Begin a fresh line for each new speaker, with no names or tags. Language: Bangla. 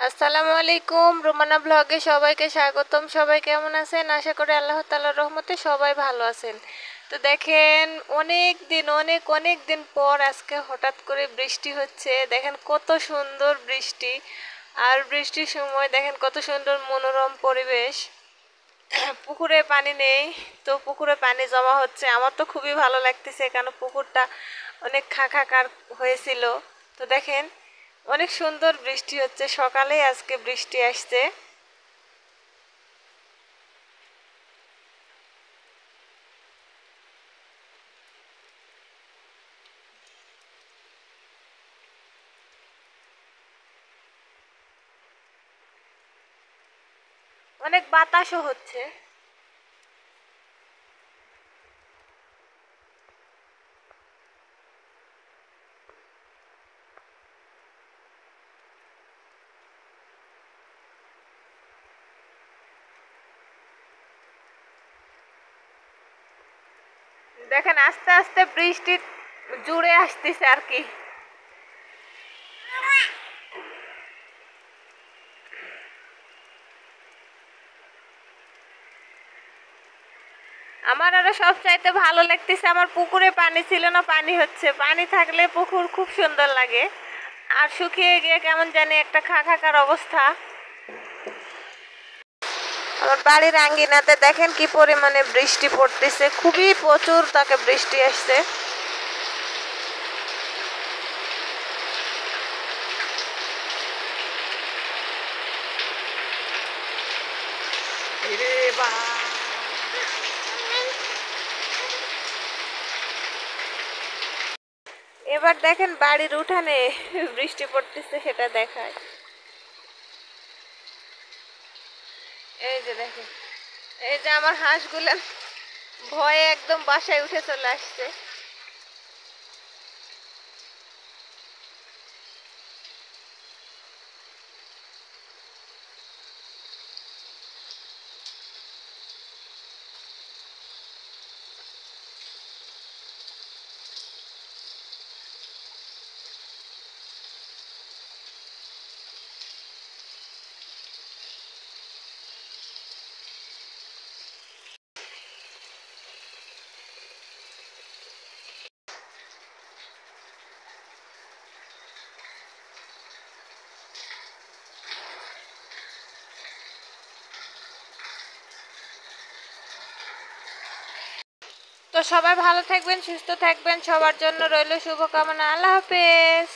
আসসালামু আলাইকুম, রুমানা ব্লগে সবাইকে স্বাগতম। সবাই কেমন আছেন? আশা করি আল্লাহ তাআলার রহমতে সবাই ভালো আছেন। তো দেখেন, অনেক দিন অনেক অনেক দিন পর আজকে হঠাৎ করে বৃষ্টি হচ্ছে। দেখেন কত সুন্দর বৃষ্টি, আর বৃষ্টির সময় দেখেন কত সুন্দর মনোরম পরিবেশ। পুকুরে পানি নেই, তো পুকুরে পানি জমা হচ্ছে। আমার তো খুবই ভালো লাগতেছে, কারণ পুকুরটা অনেক খাকার হয়েছিল। তো দেখেন অনেক সুন্দর বৃষ্টি হচ্ছে, সকালেই আজকে বৃষ্টি আসছে। অনেক বাতাসও হচ্ছে। দেখেন আস্তে আস্তে বৃষ্টি জুড়ে আসতেছে আর কি। আমার আরো সব চাইতে ভালো লাগতেছে, আমার পুকুরে পানি ছিল না, পানি হচ্ছে। পানি থাকলে পুকুর খুব সুন্দর লাগে, আর শুকিয়ে গিয়ে কেমন জানি একটা খাকার অবস্থা। আমার বাড়ির আঙ্গিনাতে দেখেন কি পরিমাণে বৃষ্টি পড়তেছে, খুবই প্রচুর তাকে বৃষ্টি আসছে। এবার দেখেন বাড়ির উঠানে বৃষ্টি পড়তেছে, সেটা দেখায়। এই যে দেখেন, এই যে আমার হাঁসগুলো ভয়ে একদম বাসায় উঠে চলে আসছে। তো সবাই ভালো থাকবেন, সুস্থ থাকবেন, সবার জন্য রইল শুভকামনা। আল্লাহ হাফেজ।